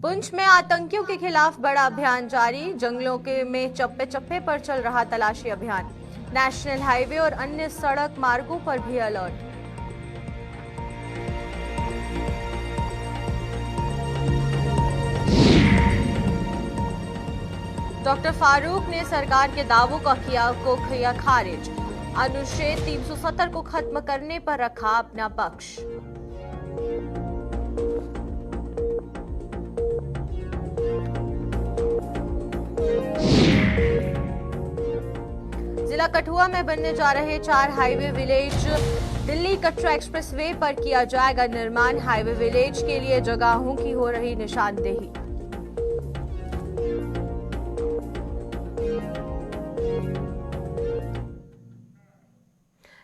पुंछ में आतंकियों के खिलाफ बड़ा अभियान जारी। जंगलों के में चप्पे चप्पे पर चल रहा तलाशी अभियान। नेशनल हाईवे और अन्य सड़क मार्गों पर भी अलर्ट। डॉक्टर फारूक ने सरकार के दावों का किया खारिज। अनुच्छेद 370 को खत्म करने पर रखा अपना पक्ष। जिला कठुआ में बनने जा रहे 4 highway village Delhi Katra express way पर किया जाएगा निर्माण। हाईवे विलेज के लिए जगहों की हो रही निशानदेही।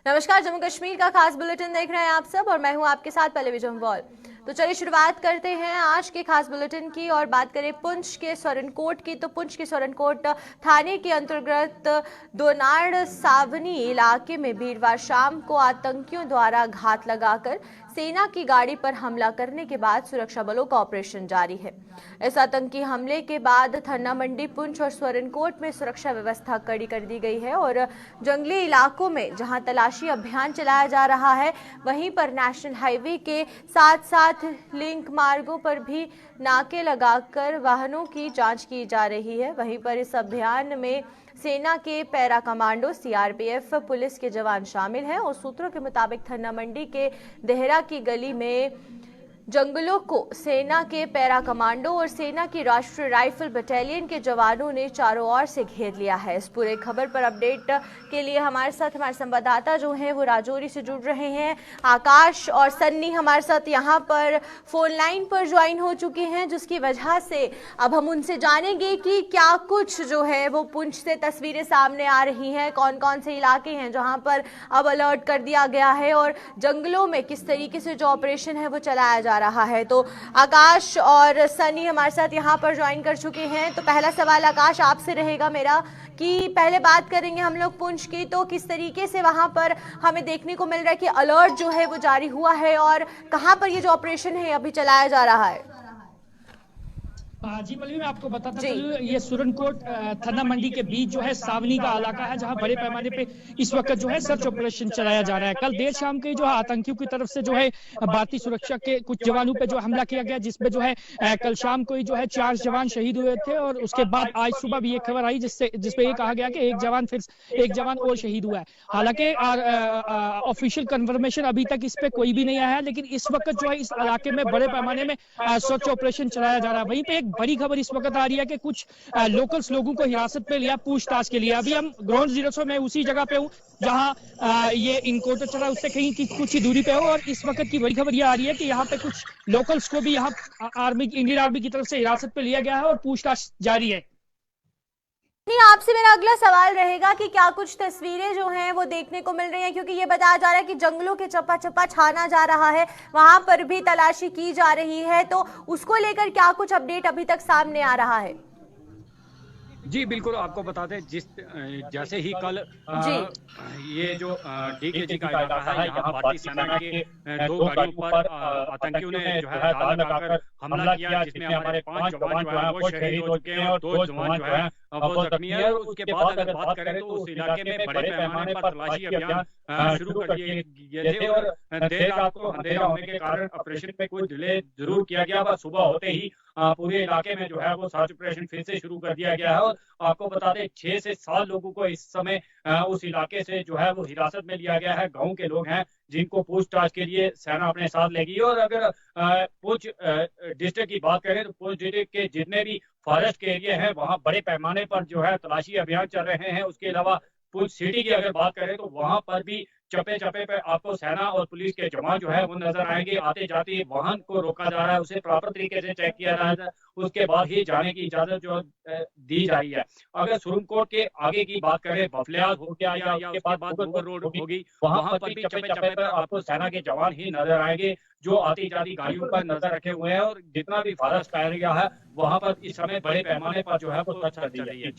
नमस्कार, जम्मू कश्मीर का खास बुलेटिन देख रहे हैं आप सब और मैं हूं आपके साथ पल्लवी जम्वाल। तो चलिए शुरुआत करते हैं आज के खास बुलेटिन की और बात करें पुंछ के सोरनकोट की। तो पुंछ के सोरनकोट थाने के अंतर्गत दोनाड़ सावनी इलाके में वीरवार शाम को आतंकियों द्वारा घात लगाकर सेना की गाड़ी पर हमला करने के बाद सुरक्षा बलों का ऑपरेशन जारी है। इस आतंकी हमले के बाद थन्ना मंडी, पुंछ और सोरनकोट में सुरक्षा व्यवस्था कड़ी कर दी गई है और जंगली इलाकों में जहां तलाशी अभियान चलाया जा रहा है, वहीं पर नेशनल हाईवे के साथ साथ लिंक मार्गों पर भी नाके लगाकर वाहनों की जांच की जा रही है। वहीं पर इस अभियान में सेना के पैरा कमांडो, सीआरपीएफ, पुलिस के जवान शामिल हैं और सूत्रों के मुताबिक थन्ना मंडी के देहरा की गली में जंगलों को सेना के पैरा कमांडो और सेना की राष्ट्रीय राइफल बटालियन के जवानों ने चारों ओर से घेर लिया है। इस पूरे खबर पर अपडेट के लिए हमारे साथ हमारे संवाददाता जो हैं वो राजौरी से जुड़ रहे हैं। आकाश और सन्नी हमारे साथ यहाँ पर फोन लाइन पर ज्वाइन हो चुके हैं, जिसकी वजह से अब हम उनसे जानेंगे कि क्या कुछ जो है वो पुंछ से तस्वीरें सामने आ रही हैं, कौन कौन से इलाके हैं जहाँ पर अब अलर्ट कर दिया गया है और जंगलों में किस तरीके से जो ऑपरेशन है वो चलाया जा रहा है। तो आकाश और सनी हमारे साथ यहाँ पर ज्वाइन कर चुके हैं। तो पहला सवाल आकाश आपसे रहेगा मेरा कि पहले बात करेंगे हम लोग पुंछ की, तो किस तरीके से वहां पर हमें देखने को मिल रहा है कि अलर्ट जो है वो जारी हुआ है और कहां पर ये जो ऑपरेशन है अभी चलाया जा रहा है? जी पल्लवी, मैं आपको बताता चलूं, ये सुरनकोट थन्ना मंडी के बीच जो है सावनी का इलाका है, जहां बड़े पैमाने पे इस वक्त जो है सर्च ऑपरेशन चलाया जा रहा है। कल देर शाम के जो है आतंकियों की तरफ से जो है भारतीय सुरक्षा के कुछ जवानों पे जो हमला किया गया, जिसमें जो है कल शाम को ही जो है 4 जवान शहीद हुए थे और उसके बाद आज सुबह भी एक खबर आई जिसपे ये कहा गया कि एक जवान और शहीद हुआ है। हालांकि ऑफिशियल कन्फर्मेशन अभी तक इस पे कोई भी नहीं आया है, लेकिन इस वक्त जो है इस इलाके में बड़े पैमाने में सर्च ऑपरेशन चलाया जा रहा है। वहीं पे बड़ी खबर इस वक्त आ रही है कि कुछ लोकल्स लोगों को हिरासत पे लिया पूछताछ के लिए। अभी हम ग्राउंड जीरो से मैं उसी जगह पे हूँ जहां ये इनकाउंटर चला, उससे कहीं की कुछ ही दूरी पे हो और इस वक्त की बड़ी खबर ये आ रही है कि यहाँ पे कुछ लोकल्स को भी यहाँ इंडियन आर्मी की तरफ से हिरासत पे लिया गया है और पूछताछ जारी है। आपसे मेरा अगला सवाल रहेगा कि क्या कुछ तस्वीरें जो हैं वो देखने को मिल रही हैं, क्योंकि ये बताया जा रहा है कि जंगलों के चप्पा चप्पा छाना जा रहा है, वहां पर भी तलाशी की जा रही है, तो उसको लेकर क्या कुछ अपडेट अभी तक सामने आ रहा है? जी बिल्कुल, आपको बता दें जैसे ही कल ये जो डीकेजी का इलाका है, यहाँ भारतीय सेना के 2 गाड़ियों पर आतंकियों ने जो है ताला लगाकर हमला किया, जिसमें हमारे 5 जवान जो है वो शहीद हो चुके हैं और 2 जवान जो है वो जख्मी है। और उसके बाद अगर बात करें तो उस इलाके में बड़े पैमाने पर तलाशी अभियान शुरू कर दिए गए थे और देर रात को अंधेरा होने के कारण ऑपरेशन में कुछ डिले जरूर किया गया, पर सुबह होते ही पूरे इलाके में जो है वो सर्च ऑपरेशन फिर से शुरू कर दिया गया है। और आपको बता दें 6 से 7 लोगों को इस समय उस इलाके से जो है वो हिरासत में लिया गया है। गांव के लोग हैं जिनको पूछताछ के लिए सेना अपने साथ लेगी। और अगर पुंछ डिस्ट्रिक्ट की बात करें तो पुंछ डिस्ट्रिक्ट के जितने भी फॉरेस्ट के एरिया हैं वहां बड़े पैमाने पर जो है तलाशी अभियान चल रहे हैं। उसके अलावा पुंछ सिटी की अगर बात करें तो वहां पर भी चप्पे चप्पे पे आपको सेना और पुलिस के जवान जो है वो नजर आएंगे। आते जाते वाहन को रोका जा रहा है, उसे प्रॉपर तरीके से चेक किया जा रहा है, उसके बाद ही जाने की इजाजत जो दी जा रही है। अगर सुरनकोट के आगे की बात करें, बफलियाज हो गया या उसके बाद मुगल रोड होगी, वहां पर भी चप्पे चप्पे पर आपको सेना के जवान ही नजर आएंगे जो आती जाती गाड़ियों पर नजर रखे हुए हैं। और जितना भी फॉरेस्ट का एरिया है वहां पर इस समय बड़े पैमाने पर जो है वो सर्च चल रही है।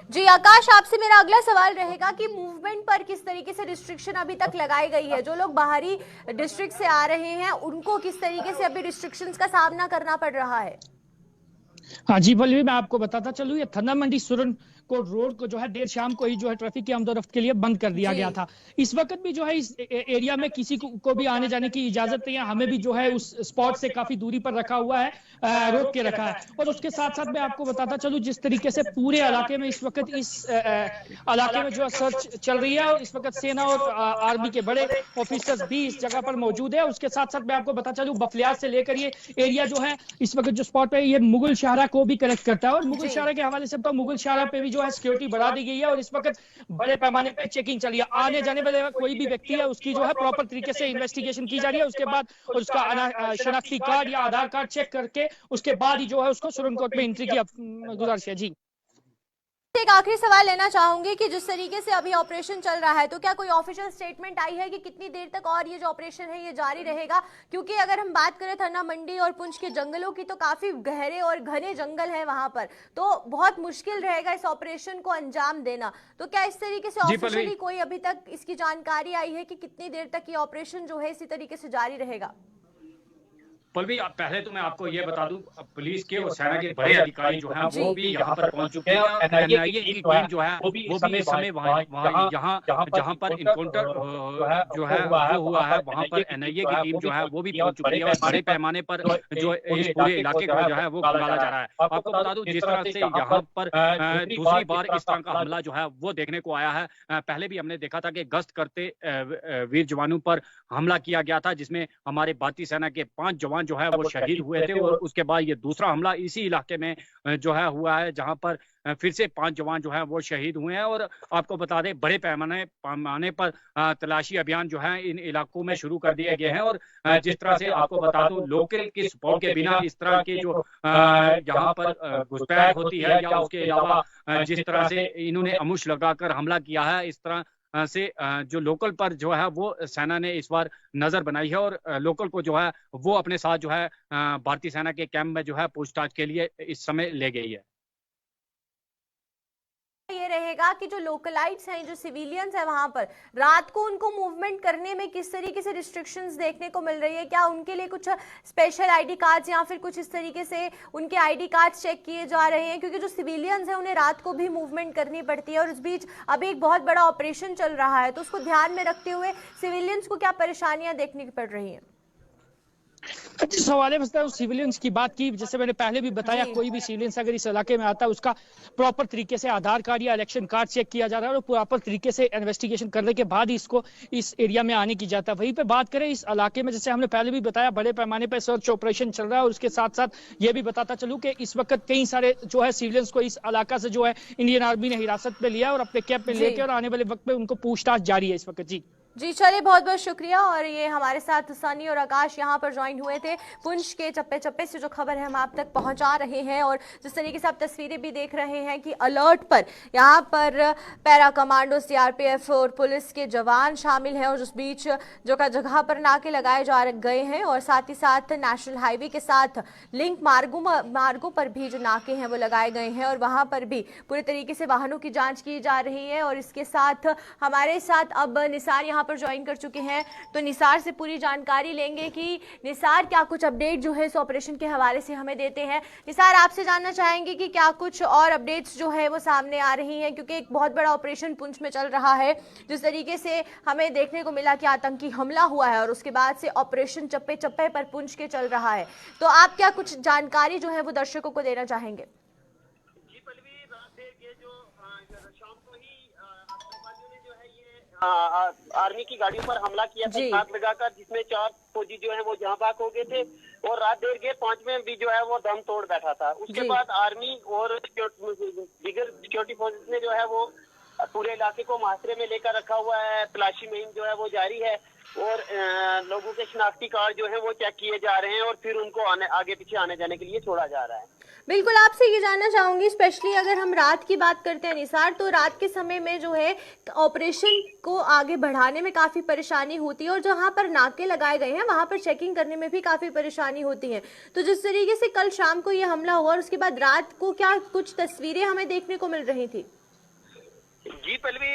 जी आकाश, आपसे मेरा अगला सवाल रहेगा कि मूवमेंट पर किस तरीके से रिस्ट्रिक्शन अभी तक लगाई गई है? जो लोग बाहरी डिस्ट्रिक्ट से आ रहे हैं उनको किस तरीके से अभी रिस्ट्रिक्शंस का सामना करना पड़ रहा है? हाँ जी पल्लवी, मैं आपको बताता चलूँ, ये थन्ना मंडी सुरन कोट रोड को जो है देर शाम को ही जो है ट्रैफिक की आमदोरफ्त के लिए बंद कर दिया जी गया था। इस वक्त भी जो है इस एरिया में किसी को भी आने जाने की इजाजत नहीं है। हमें भी जो है उस स्पॉट से काफी दूरी पर रखा हुआ है, रोक के रखा है। और उसके साथ साथ मैं आपको बताता चलूँ, जिस तरीके से पूरे इलाके में इस वक्त इस इलाके में जो है सर्च चल रही है, और इस वक्त सेना और आर्मी के बड़े ऑफिसर्स भी इस जगह पर मौजूद है। उसके साथ साथ मैं आपको बता चलूँ, बफलियाज से लेकर ये एरिया जो है इस वक्त जो स्पॉट पे, ये मुगल शाहरा को भी कनेक्ट करता है। और मुगल जी शाहरा के हवाले से तो मुगल शाहरा पे भी जो है सिक्योरिटी बढ़ा दी गई है, और इस वक्त बड़े पैमाने पे चेकिंग चली है। आने जाने वाले कोई भी व्यक्ति है उसकी जो है प्रॉपर तरीके से इन्वेस्टिगेशन की जा रही है। उसके बाद उसका शनाख्ती कार्ड या आधार कार्ड चेक करके उसके बाद ही जो है उसको सुप्रीम कोर्ट में एंट्री की गुजारिश है। जी एक आखिरी सवाल लेना चाहूंगी कि जिस तरीके से अभी ऑपरेशन चल रहा है, तो क्या कोई ऑफिशियल स्टेटमेंट आई है कि कितनी देर तक और ये जो ऑपरेशन है ये जारी रहेगा? क्योंकि अगर हम बात करें थन्ना मंडी और पुंछ के जंगलों की, तो काफी गहरे और घने जंगल है वहां पर, तो बहुत मुश्किल रहेगा इस ऑपरेशन को अंजाम देना। तो क्या इस तरीके से जी पल्लवी, ऑफिशियली कोई अभी तक इसकी जानकारी आई है कि कितनी देर तक ये ऑपरेशन जो है इसी तरीके से जारी रहेगा? पल्लवी, पहले तो मैं आपको ये बता दूं, पुलिस के और सेना के बड़े अधिकारी जो हैं वो भी यहाँ पर पहुंच चुके हैं, और एनआईए की टीम जो है वो भी इस समय वहाँ यहाँ जहाँ पर इनकाउंटर जो है वो हुआ है, वहाँ पर एनआईए की टीम जो है वो भी पहुंच चुकी है, और बड़े पैमाने पर जो इस पूरे इलाके को जो है वो खंगाला जा रहा है। आपको बता दूं, जिस तरह से यहाँ पर दूसरी बार इस तरह का हमला जो है वो देखने को आया है। पहले भी हमने देखा था कि गश्त करते वीर जवानों पर हमला किया गया था, जिसमें हमारे भारतीय सेना के 5 जवान जो है वो शहीद हुए थे, और उसके बाद ये दूसरा हमला इसी इलाके में जो है हुआ है, जहां पर फिर से 5 जवान जो है वो शहीद हुए हैं। और आपको बता दें, बड़े पैमाने पर तलाशी अभियान जो है इन इलाकों में शुरू कर दिए गए हैं। और जिस तरह से आपको बता दूं, लोकल के सपोर्ट के बिना इस तरह के जो यहाँ पर घुसपैठ होती है, या उसके अलावा जिस तरह से इन्होंने अमुश लगाकर हमला किया है, इस तरह से जो लोकल पर जो है वो सेना ने इस बार नजर बनाई है, और लोकल को जो है वो अपने साथ जो है भारतीय सेना के कैंप में जो है पूछताछ के लिए इस समय ले गई है। ये रहेगा कि जो लोकलाइट्स हैं, जो सिविलियंस हैं वहां पर, रात को उनको मूवमेंट करने में किस तरीके से रिस्ट्रिक्शंस देखने को मिल रही है? क्या उनके लिए कुछ स्पेशल आईडी कार्ड्स या फिर कुछ इस तरीके से उनके आईडी कार्ड्स चेक किए जा रहे हैं? क्योंकि जो सिविलियंस हैं उन्हें रात को भी मूवमेंट करनी पड़ती है, और इस बीच अभी एक बहुत बड़ा ऑपरेशन चल रहा है, तो उसको ध्यान में रखते हुए सिविलियंस को क्या परेशानियां देखनी पड़ रही हैं? जिस हवाले में सिविलियंस की बात की, जैसे मैंने पहले भी बताया, कोई भी सिविलियंस अगर इस इलाके में आता है उसका प्रॉपर तरीके से आधार कार्ड या इलेक्शन कार्ड चेक किया जा रहा है, और प्रॉपर तरीके से इन्वेस्टिगेशन करने के बाद ही इसको इस एरिया में आने की जाता है। वहीं पे बात करें इस इलाके में, जैसे हमने पहले भी बताया, बड़े पैमाने पर सर्च ऑपरेशन चल रहा है। और उसके साथ साथ ये भी बताता चलूँ कि इस वक्त कई सारे जो है सिविलियंस को इस इलाका से जो है इंडियन आर्मी ने हिरासत में लिया और अपने कैंप में लेके, और आने वाले वक्त में उनको पूछताछ जारी है इस वक्त। जी चलिए, बहुत बहुत शुक्रिया। और ये हमारे साथ सनी और आकाश यहाँ पर ज्वाइन हुए थे। पुंछ के चप्पे चप्पे से जो खबर है हम आप तक पहुँचा रहे हैं, और जिस तरीके से आप तस्वीरें भी देख रहे हैं कि अलर्ट पर यहाँ पर पैरा कमांडो, सीआरपीएफ और पुलिस के जवान शामिल हैं, और उस बीच जो का जगह पर नाके लगाए जा गए हैं, और साथ ही साथ नेशनल हाईवे के साथ लिंक मार्गों पर भी जो नाके हैं वो लगाए गए हैं, और वहाँ पर भी पूरे तरीके से वाहनों की जाँच की जा रही है। और इसके साथ हमारे साथ अब निसार यहाँ पर ज्वाइन कर चुके हैं, तो निसार से पूरी जानकारी लेंगे कि निसार क्या कुछ अपडेट जो है इस ऑपरेशन के हवाले से हमें देते हैं। निसार, आपसे जानना चाहेंगे कि क्या कुछ और अपडेट्स जो है वो सामने आ रही हैं, क्योंकि एक बहुत बड़ा ऑपरेशन पुंछ में चल रहा है। जिस तरीके से हमें देखने को मिला कि आतंकी हमला हुआ है, और उसके बाद से ऑपरेशन चप्पे चप्पे पर पुंछ के चल रहा है, तो आप क्या कुछ जानकारी जो है वो दर्शकों को देना चाहेंगे? आर्मी की गाड़ियों पर हमला किया था आग लगाकर, जिसमें 4 फौजी जो है वो जहां भाग हो गए थे, और रात देर के 5वें भी जो है वो दम तोड़ बैठा था। उसके बाद आर्मी और दीगर सिक्योरिटी फोर्सेस ने जो है वो पूरे इलाके को मुहासरे में लेकर रखा हुआ है। तलाशी मुहिम जो है वो जारी है, और लोगों के शनाख्ती कार्ड जो है वो चेक किए जा रहे हैं, और फिर उनको आगे पीछे आने जाने के लिए छोड़ा जा रहा है। बिल्कुल, आपसे ये जानना चाहूंगी, स्पेशली अगर हम रात की बात करते हैं निसार, तो रात के समय में जो है ऑपरेशन को आगे बढ़ाने में काफी परेशानी होती है, और जहां पर नाके लगाए गए हैं वहां पर चेकिंग करने में भी काफी परेशानी होती है। तो जिस तरीके से कल शाम को ये हमला हुआ, और उसके बाद रात को क्या कुछ तस्वीरें हमें देखने को मिल रही थी? जी पहले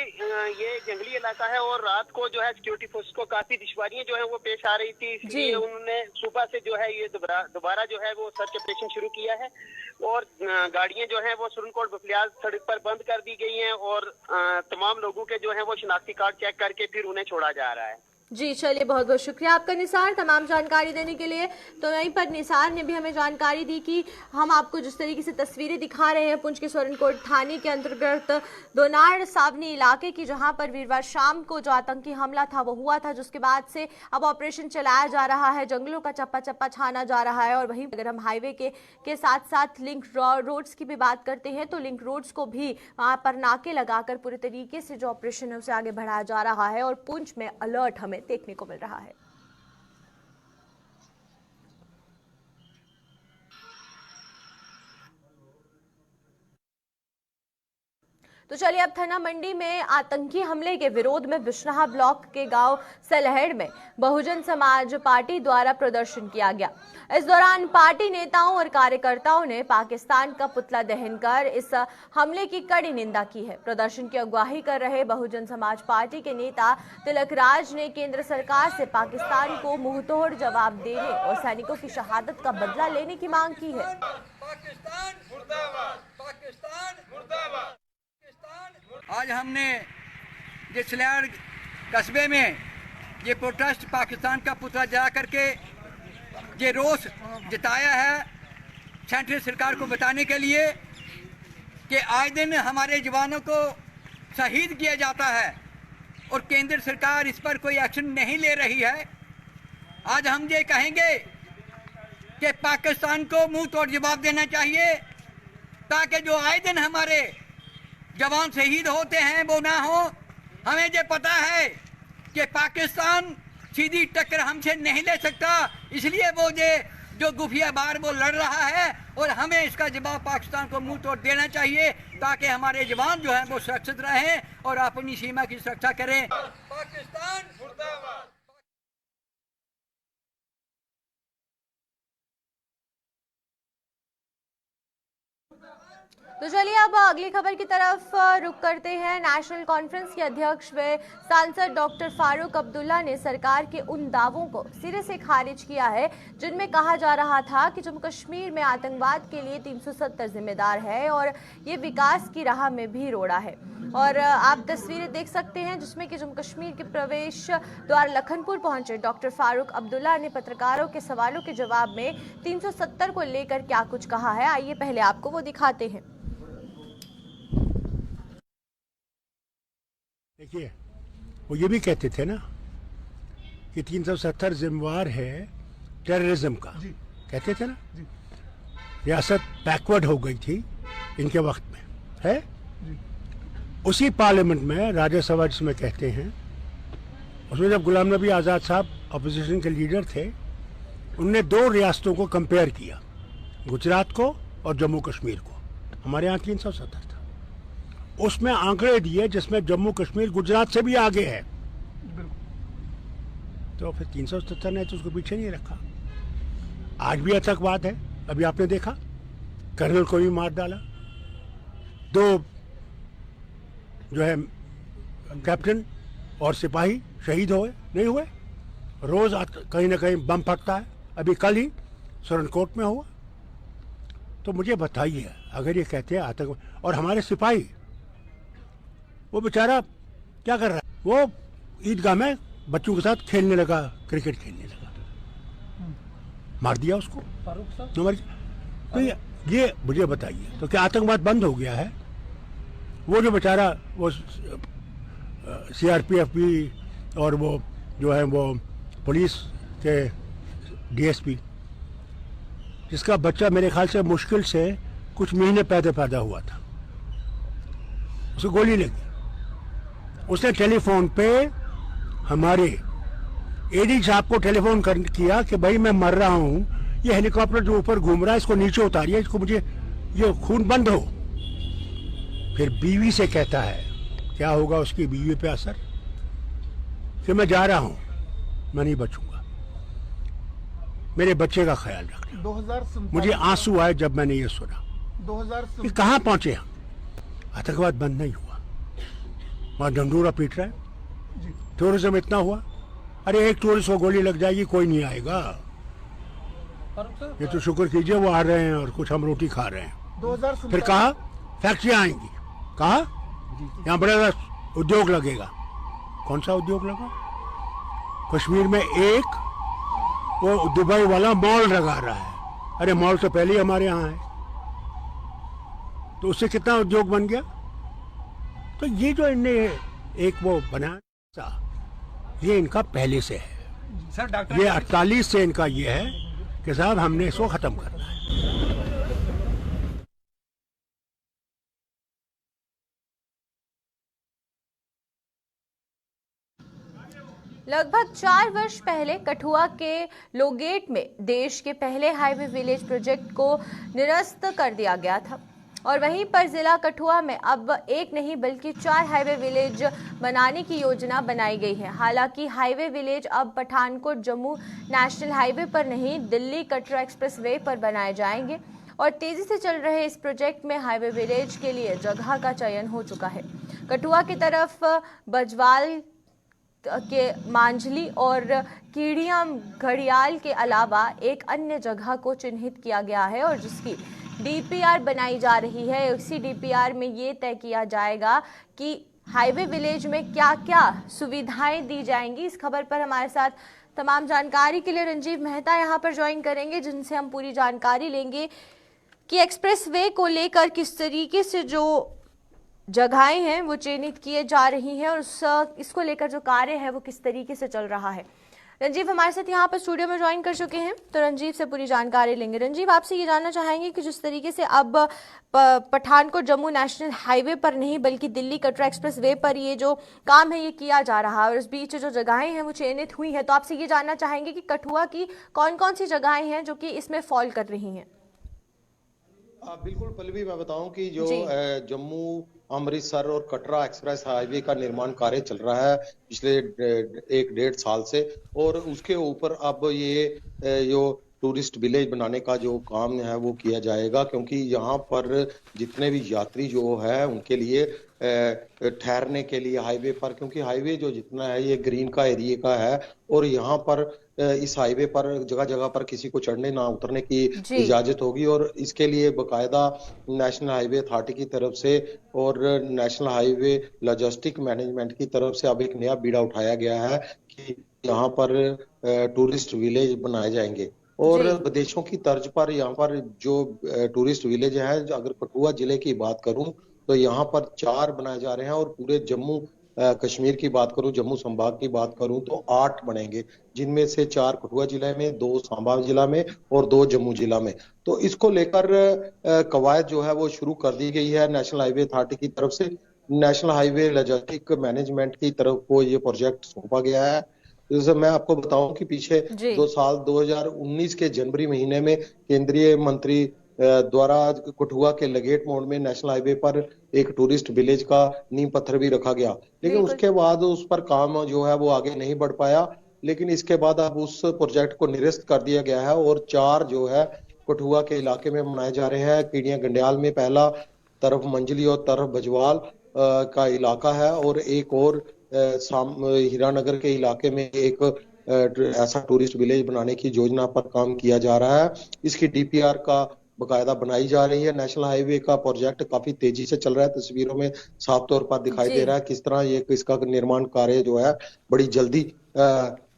ये जंगली इलाका है और रात को जो है सिक्योरिटी फोर्स को काफी दुश्वारियां जो है वो पेश आ रही थी, इसलिए उन्होंने सुबह से जो है ये दोबारा जो है वो सर्च ऑपरेशन शुरू किया है और गाड़ियां जो है वो सुरनकोट बफलियाल सड़क पर बंद कर दी गई हैं और तमाम लोगों के जो है वो शिनाख्ती कार्ड चेक करके फिर उन्हें छोड़ा जा रहा है। जी चलिए, बहुत बहुत शुक्रिया आपका निसार, तमाम जानकारी देने के लिए। तो वहीं पर निसार ने भी हमें जानकारी दी कि हम आपको जिस तरीके से तस्वीरें दिखा रहे हैं पुंछ के सोरनकोट थाने के अंतर्गत दोनार सावनी इलाके की, जहां पर वीरवार शाम को जो आतंकी हमला था वो हुआ था, जिसके बाद से अब ऑपरेशन चलाया जा रहा है, जंगलों का चप्पा चप्पा छाना जा रहा है। और वहीं अगर हम हाईवे के साथ साथ लिंक रोड्स की भी बात करते हैं तो लिंक रोड्स को भी वहां पर नाके लगाकर पूरे तरीके से जो ऑपरेशन है उसे आगे बढ़ाया जा रहा है और पुंछ में अलर्ट हमें देखने को मिल रहा है। तो चलिए अब थना मंडी में आतंकी हमले के विरोध में बिश्नहा ब्लॉक के गांव सलहेड़ में बहुजन समाज पार्टी द्वारा प्रदर्शन किया गया। इस दौरान पार्टी नेताओं और कार्यकर्ताओं ने पाकिस्तान का पुतला दहन कर इस हमले की कड़ी निंदा की है। प्रदर्शन की अगुवाई कर रहे बहुजन समाज पार्टी के नेता तिलक राज ने केंद्र सरकार से पाकिस्तान को मुंहतोड़ जवाब देने और सैनिकों की शहादत का बदला लेने की मांग की है। पाकिस्तान मुर्दाबाद, पाकिस्तान मुर्दाबाद। आज हमने जिसलैंड कस्बे में ये प्रोटेस्ट पाकिस्तान का पुतला जला करके ये रोष जताया है सेंट्रल सरकार को बताने के लिए कि आए दिन हमारे जवानों को शहीद किया जाता है और केंद्र सरकार इस पर कोई एक्शन नहीं ले रही है। आज हम ये कहेंगे कि पाकिस्तान को मुंह तोड़ जवाब देना चाहिए ताकि जो आए दिन हमारे जवान शहीद होते हैं वो ना हो। हमें ये पता है कि पाकिस्तान सीधी टक्कर हमसे नहीं ले सकता, इसलिए वो ये जो गुफिया बार वो लड़ रहा है और हमें इसका जवाब पाकिस्तान को मुंह तोड़ देना चाहिए ताकि हमारे जवान जो हैं वो सुरक्षित रहें और अपनी सीमा की सुरक्षा करें। पाकिस्तान मुर्दाबाद। तो चलिए अब अगली खबर की तरफ रुख करते हैं। नेशनल कॉन्फ्रेंस के अध्यक्ष व सांसद डॉक्टर फारूक अब्दुल्ला ने सरकार के उन दावों को सिरे से खारिज किया है जिनमें कहा जा रहा था कि जम्मू कश्मीर में आतंकवाद के लिए 370 जिम्मेदार है और ये विकास की राह में भी रोड़ा है। और आप तस्वीरें देख सकते हैं जिसमें कि जम्मू कश्मीर के प्रवेश द्वार लखनपुर पहुंचे डॉक्टर फारूक अब्दुल्ला ने पत्रकारों के सवालों के जवाब में 370 को लेकर क्या कुछ कहा है, आइए पहले आपको वो दिखाते हैं। देखिए, वो ये भी कहते थे ना कि 370 जिम्मेवार है टेररिज्म का, कहते थे ना। रियासत बैकवर्ड हो गई थी इनके वक्त में, है उसी पार्लियामेंट में राज्यसभा जिसमें कहते हैं, उसमें जब गुलाम नबी आज़ाद साहब अपोजिशन के लीडर थे, उनने 2 रियासतों को कंपेयर किया, गुजरात को और जम्मू कश्मीर को। हमारे यहाँ 370 था, उसमें आंकड़े दिए जिसमें जम्मू कश्मीर गुजरात से भी आगे है। तो फिर 370 ने तो उसको पीछे नहीं रखा। आज भी आतंकवाद है, अभी आपने देखा कर्नल को भी मार डाला, 2 जो है कैप्टन और सिपाही शहीद हुए, नहीं हुए। रोज कहीं ना कहीं बम फटता है, अभी कल ही सोरनकोट में हुआ। तो मुझे बताइए, अगर ये कहते हैं आतंकवाद, और हमारे सिपाही वो बेचारा क्या कर रहा है, वो ईदगाह में बच्चों के साथ खेलने लगा, क्रिकेट खेलने लगा, मार दिया उसको फारूक साहब। तो ये मुझे बताइए, तो क्या आतंकवाद बंद हो गया है? वो जो बेचारा वो सीआरपीएफ भी और वो जो है वो पुलिस के डीएसपी, जिसका बच्चा मेरे ख्याल से मुश्किल से कुछ महीने पैदा हुआ था, उसे गोली लगी। उसने टेलीफोन पे हमारे एडी साहब को टेलीफोन किया कि भाई मैं मर रहा हूँ, ये हेलीकॉप्टर जो ऊपर घूम रहा है इसको नीचे उतारिए, इसको मुझे ये खून बंद हो। फिर बीवी से कहता है, क्या होगा उसकी बीवी पे असर, कि मैं जा रहा हूँ, मैं नहीं बचूंगा, मेरे बच्चे का ख्याल रखना। मुझे आंसू आए जब मैंने ये सुना। 2000 कहाँ पहुंचे हम? आतंकवाद बंद नहीं हुआ, वहाँ ढंढूरा पीट रहा है। टूरिज्म इतना हुआ, अरे एक टूरिस्ट को गोली लग जाएगी, कोई नहीं आएगा। ये तो शुक्र कीजिए वो आ रहे हैं और कुछ हम रोटी खा रहे हैं। फिर कहा फैक्ट्रियाँ आएंगी, कहा यहाँ बड़ा उद्योग लगेगा। कौन सा उद्योग लगा? कश्मीर में एक वो दुबई वाला मॉल लगा रहा है। अरे मॉल तो पहले ही हमारे यहाँ है, तो उससे कितना उद्योग बन गया। तो ये जो इनने एक वो बनाया, ये इनका पहले से है सर। डॉक्टर ये 48 से इनका ये है कि साहब हमने इसको खत्म करना है। लगभग 4 वर्ष पहले कठुआ के लोगेट में देश के पहले हाईवे विलेज प्रोजेक्ट को निरस्त कर दिया गया था और वहीं पर जिला कठुआ में अब एक नहीं बल्कि 4 हाईवे विलेज बनाने की योजना बनाई गई है। हालांकि हाईवे विलेज अब पठानकोट जम्मू नेशनल हाईवे पर नहीं, दिल्ली कटरा एक्सप्रेस वे पर बनाए जाएंगे और तेजी से चल रहे इस प्रोजेक्ट में हाईवे विलेज के लिए जगह का चयन हो चुका है। कठुआ की तरफ बजवाल के मांझली और कीड़िया घड़ियाल के अलावा एक अन्य जगह को चिन्हित किया गया है और जिसकी डीपीआर बनाई जा रही है। इसी डीपीआर में ये तय किया जाएगा कि हाईवे विलेज में क्या क्या सुविधाएं दी जाएंगी। इस खबर पर हमारे साथ तमाम जानकारी के लिए रंजीव मेहता यहाँ पर ज्वाइन करेंगे, जिनसे हम पूरी जानकारी लेंगे कि एक्सप्रेस वे को लेकर किस तरीके से जो जगहें हैं वो चिन्हित किए जा रही हैं और इसको लेकर जो कार्य है वो किस तरीके से चल रहा है। रंजीव हमारे साथ यहाँ पर स्टूडियो में ज्वाइन कर चुके हैं, तो रंजीव से पूरी जानकारी लेंगे। रंजीव, आपसे ये जानना चाहेंगे कि जिस तरीके से अब पठानकोट जम्मू नेशनल हाईवे पर नहीं बल्कि दिल्ली कटरा एक्सप्रेस वे पर ये जो काम है ये किया जा रहा है और इस बीच जो जगहें हैं वो चयनित हुई हैं, तो आपसे ये जानना चाहेंगे कि कठुआ की कौन कौन सी जगहें हैं जो कि इसमें फॉल कर रही हैं। बिल्कुल पल्लवी, मैं बताऊं कि जो जम्मू अमृतसर और कटरा एक्सप्रेस हाईवे का निर्माण कार्य चल रहा है पिछले 1-1.5 साल से, और उसके ऊपर अब ये जो टूरिस्ट विलेज बनाने का जो काम है वो किया जाएगा, क्योंकि यहाँ पर जितने भी यात्री जो है उनके लिए ठहरने के लिए हाईवे पर, क्योंकि हाईवे जो जितना है ये ग्रीन का एरिया का है और यहाँ पर इस हाईवे पर जगह जगह पर किसी को चढ़ने ना उतरने की इजाजत होगी और इसके लिए बकायदा नेशनल हाईवे अथॉरिटी की तरफ से और नेशनल हाईवे लॉजिस्टिक मैनेजमेंट की तरफ से अब एक नया बीड़ा उठाया गया है कि यहाँ पर टूरिस्ट विलेज बनाए जाएंगे और विदेशों की तर्ज पर यहाँ पर जो टूरिस्ट विलेज है, अगर कठुआ जिले की बात करूं तो यहाँ पर 4 बनाए जा रहे हैं और पूरे जम्मू कश्मीर की बात करूं, जम्मू संभाग की बात करूं तो 8 बनेंगे, जिनमें से 4 कठुआ जिले में, 2 सांबा जिला में और 2 जम्मू जिला में। तो इसको लेकर कवायद जो है वो शुरू कर दी गई है नेशनल हाईवे अथॉरिटी की तरफ से। नेशनल हाईवे लॉजिस्टिक मैनेजमेंट की तरफ को ये प्रोजेक्ट सौंपा गया है। जैसे मैं आपको बताऊं कि पीछे 2 साल 2019 के जनवरी महीने में केंद्रीय मंत्री द्वारा कठुआ के लगेट मोड़ में नेशनल हाईवे पर एक टूरिस्ट विलेज का नींव पत्थर भी रखा गया, लेकिन उसके बाद उस पर काम जो है वो आगे नहीं बढ़ पाया। लेकिन इसके बाद अब उस प्रोजेक्ट को निरस्त कर दिया गया है और 4 जो है कठुआ के इलाके में बनाए जा रहे हैं। कीड़िया गंडियाल में पहला, तरफ मंजली और तरफ बजवाल का इलाका है और एक और हीरानगर के इलाके में एक ऐसा टूरिस्ट विलेज बनाने की योजना पर काम किया जा रहा है। इसकी डीपीआर का बकायदा बनाई जा रही है। नेशनल हाईवे का प्रोजेक्ट काफी तेजी से चल रहा है, तस्वीरों में साफ तौर पर दिखाई दे रहा है किस तरह ये इसका निर्माण कार्य जो है बड़ी जल्दी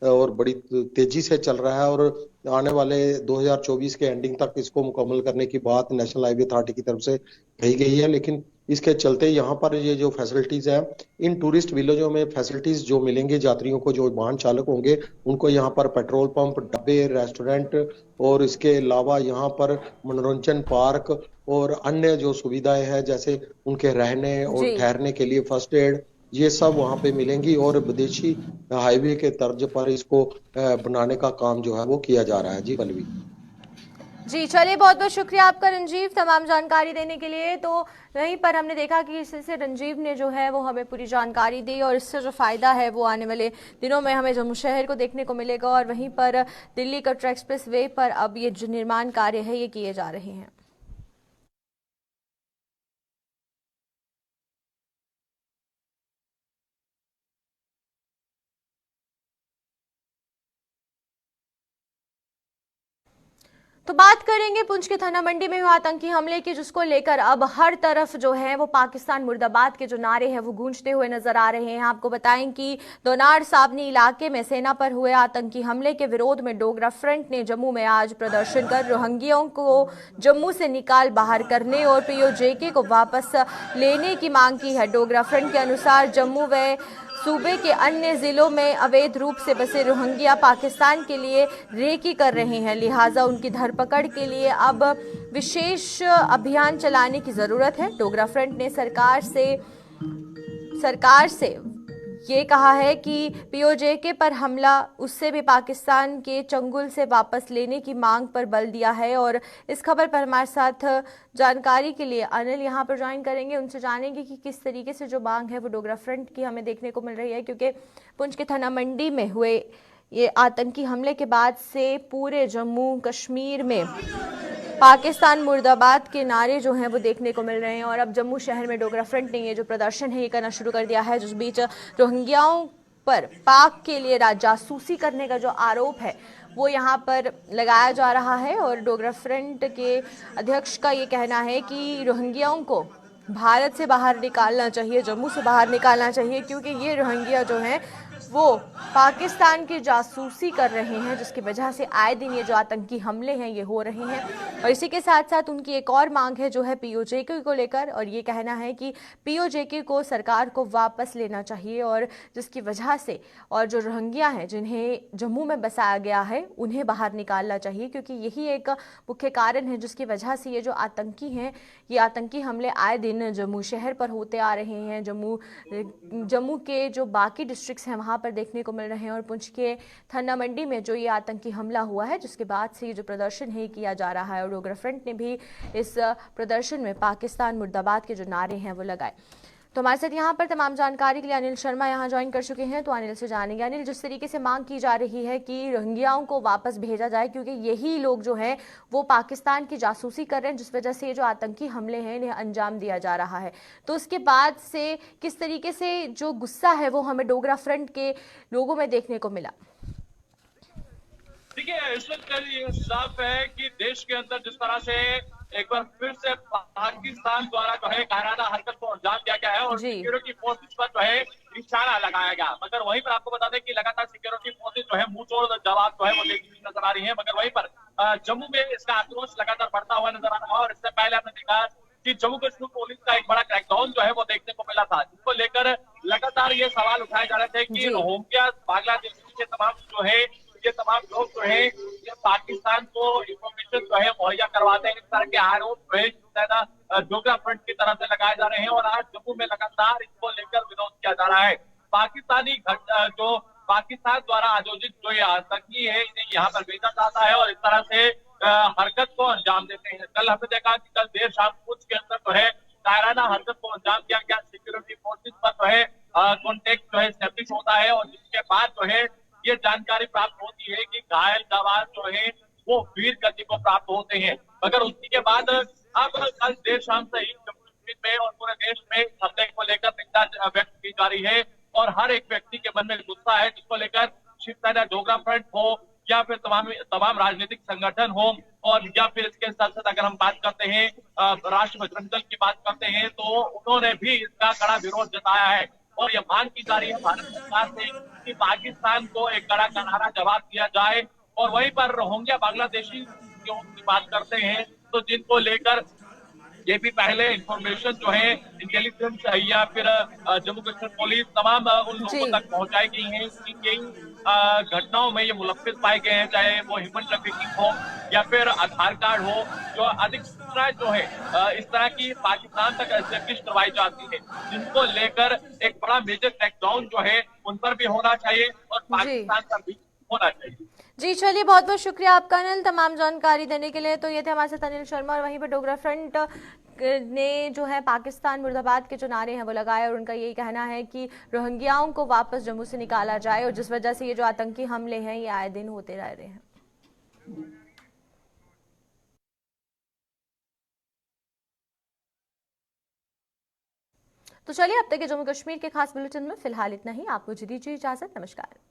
और बड़ी तेजी से चल रहा है और आने वाले 2024 के एंडिंग तक इसको मुकम्मल करने की बात नेशनल हाईवे अथॉरिटी की तरफ से कही गई है। लेकिन इसके चलते यहाँ पर ये जो फैसिलिटीज है, इन टूरिस्ट विलेजों में फैसिलिटीज जो मिलेंगे यात्रियों को, जो वाहन चालक होंगे उनको यहाँ पर पेट्रोल पंप, ढाबे, रेस्टोरेंट और इसके अलावा यहाँ पर मनोरंजन पार्क और अन्य जो सुविधाएं हैं जैसे उनके रहने और ठहरने के लिए फर्स्ट एड, ये सब वहाँ पे मिलेंगी और विदेशी हाईवे के तर्ज पर इसको बनाने का काम जो है वो किया जा रहा है। जी पल्लवी। जी चलिए, बहुत बहुत शुक्रिया आपका रंजीव तमाम जानकारी देने के लिए। तो वहीं पर हमने देखा कि इससे रंजीव ने जो है वो हमें पूरी जानकारी दी और इससे जो फायदा है वो आने वाले दिनों में हमें जम्मू शहर को देखने को मिलेगा और वहीं पर दिल्ली कटरा एक्सप्रेस वे पर अब ये जो निर्माण कार्य है ये किए जा रहे हैं। तो बात करेंगे पुंछ के थाना मंडी में हुआ आतंकी हमले की, जिसको लेकर अब हर तरफ जो है वो पाकिस्तान मुर्दाबाद के जो नारे हैं वो गूंजते हुए नजर आ रहे हैं। आपको बताएं कि दोनार सावनी इलाके में सेना पर हुए आतंकी हमले के विरोध में डोगरा फ्रंट ने जम्मू में आज प्रदर्शन कर रोहिंग्याओं को जम्मू से निकाल बाहर करने और पीओजेके को वापस लेने की मांग की है। डोगरा फ्रंट के अनुसार जम्मू व सूबे के अन्य जिलों में अवैध रूप से बसे रोहिंग्या पाकिस्तान के लिए रेकी कर रहे हैं, लिहाजा उनकी धरपकड़ के लिए अब विशेष अभियान चलाने की जरूरत है। डोगरा फ्रंट ने सरकार से ये कहा है कि पीओजेके पर हमला उससे भी पाकिस्तान के चंगुल से वापस लेने की मांग पर बल दिया है। और इस खबर पर हमारे साथ जानकारी के लिए अनिल यहाँ पर ज्वाइन करेंगे, उनसे जानेंगे कि किस तरीके से जो मांग है वो डोगरा फ्रंट की हमें देखने को मिल रही है, क्योंकि पुंछ के थाना मंडी में हुए ये आतंकी हमले के बाद से पूरे जम्मू कश्मीर में पाकिस्तान मुर्दाबाद के नारे जो हैं वो देखने को मिल रहे हैं। और अब जम्मू शहर में डोगरा फ्रंट ने ये जो प्रदर्शन है ये करना शुरू कर दिया है, जिस बीच रोहिंग्याओं पर पाक के लिए जासूसी करने का जो आरोप है वो यहाँ पर लगाया जा रहा है। और डोगरा फ्रंट के अध्यक्ष का ये कहना है कि रोहिंग्याओं को भारत से बाहर निकालना चाहिए, जम्मू से बाहर निकालना चाहिए, क्योंकि ये रोहिंग्या जो हैं वो पाकिस्तान की जासूसी कर रहे हैं, जिसकी वजह से आए दिन ये जो आतंकी हमले हैं ये हो रहे हैं। और इसी के साथ साथ उनकी एक और मांग है जो है पीओजेके को लेकर, और ये कहना है कि पीओजेके को सरकार को वापस लेना चाहिए, और जिसकी वजह से और जो रोहिंग्या हैं जिन्हें जम्मू में बसाया गया है उन्हें बाहर निकालना चाहिए, क्योंकि यही एक मुख्य कारण है जिसकी वजह से ये जो आतंकी हैं ये आतंकी हमले आए दिन जम्मू शहर पर होते आ रहे हैं। जम्मू के जो बाकी डिस्ट्रिक्ट्स हैं वहाँ पर देखने को मिल रहे हैं। और पुंछ के थाना मंडी में जो ये आतंकी हमला हुआ है जिसके बाद से ये जो प्रदर्शन है किया जा रहा है, और डोगरा फ्रंट ने भी इस प्रदर्शन में पाकिस्तान मुर्दाबाद के जो नारे हैं वो लगाए। तो हमारे साथ यहाँ पर तमाम जानकारी के लिए अनिल शर्मा यहाँ ज्वाइन कर चुके हैं। तो अनिल से जानेंगे, अनिल, जिस तरीके से मांग की जा रही है कि रोहिंग्याओं को वापस भेजा जाए, क्योंकि यही लोग जो हैं वो पाकिस्तान की जासूसी कर रहे हैं, जिस वजह से ये जो आतंकी हमले हैं इन्हें अंजाम दिया जा रहा है, तो उसके बाद से किस तरीके से जो गुस्सा है वो हमें डोगरा फ्रंट के लोगों में देखने को मिला? देखिए, इस वक्त ये साफ है कि देश के अंदर जिस तरह से एक बार फिर से पाकिस्तान द्वारा जो है कायराना हरकत को अंजाम दिया गया है और सिक्योरिटी फोर्सेस पर जो है निशाना लगाया गया, मगर वहीं पर आपको बता दें कि लगातार सिक्योरिटी फोर्सेस जो है मुंह तोड़ जवाब जो है वो देखने की नजर आ रही है। मगर वहीं पर जम्मू में इसका आक्रोश लगातार बढ़ता हुआ नजर आ रहा है। और इससे पहले हमने देखा कि जम्मू कश्मीर पुलिस का एक बड़ा क्रैकडाउन जो है वो देखने को मिला था, जिसको लेकर लगातार ये सवाल उठाए जा रहे थे कि रोहिंग्या बांग्लादेश के तमाम जो है ये तमाम लोग जो है ये पाकिस्तान को इंफॉर्मेशन जो है मुहैया करवाते हैं। इस तरह के आरोप जो है डोगरा फ्रंट की तरफ से लगाए जा रहे हैं और आज जम्मू में लगातार इसको लेकर विरोध किया जा रहा है। जो पाकिस्तान द्वारा आयोजित जो ये आतंकी है इन्हें यहाँ पर भेजा जाता है और इस तरह से हरकत को अंजाम देते हैं। कल हमने देखा कि कल देर शाम पुंछ के अंदर जो है कायराना हरकत को अंजाम दिया गया, सिक्योरिटी फोर्सेज पर जो है कॉन्टेक्ट जो है एस्टेब्लिश होता है और जिसके बाद जो है ये जानकारी प्राप्त होती है कि घायल जवान जो है वो वीर गति को प्राप्त होते हैं। मगर उसी के बाद अब कल देर शाम से ही जम्मू कश्मीर में और पूरे देश में हमले को लेकर चिंता व्यक्त की जा रही है और हर एक व्यक्ति के मन में गुस्सा है, जिसको लेकर शिवसेना डोगरा फ्रंट हो या फिर तमाम राजनीतिक संगठन हो और या फिर इसके साथ साथ अगर हम बात करते हैं राष्ट्रीय बजरंग दल की बात करते हैं तो उन्होंने भी इसका कड़ा विरोध जताया है और ये मांग की जा रही है भारत सरकार से कि पाकिस्तान को एक कड़ा करारा जवाब दिया जाए। और वहीं पर रोहिंग्या बांग्लादेशी की बात करते हैं तो जिनको लेकर ये भी पहले इंफॉर्मेशन जो है इंटेलिजेंस या फिर जम्मू कश्मीर पुलिस तमाम उन लोगों तक पहुंचाई गई है कि कई घटनाओं में ये मुलव्विस पाए गए हैं, चाहे वो ह्यूमन ट्रैफिकिंग हो या फिर आधार कार्ड हो, जो अधिक सूचनाएं जो है इस तरह की पाकिस्तान तक एस्टेब्लिश करवाई जाती है, जिनको लेकर एक बड़ा मेजर क्रैकडाउन जो है उन पर भी होना चाहिए और पाकिस्तान पर भी होना चाहिए। जी चलिए, बहुत बहुत शुक्रिया आपका अनिल तमाम जानकारी देने के लिए। तो ये थे हमारे साथ अनिल शर्मा और वहीं पर डोगरा फ्रंट ने जो है पाकिस्तान मुर्दाबाद के जो नारे हैं वो लगाए और उनका यही कहना है कि रोहिंग्याओं को वापस जम्मू से निकाला जाए और जिस वजह से ये जो आतंकी हमले हैं ये आए दिन होते रह रहे हैं। तो चलिए, अब तक के जम्मू कश्मीर के खास बुलेटिन में फिलहाल इतना ही। आप मुझे दीजिए इजाजत। नमस्कार।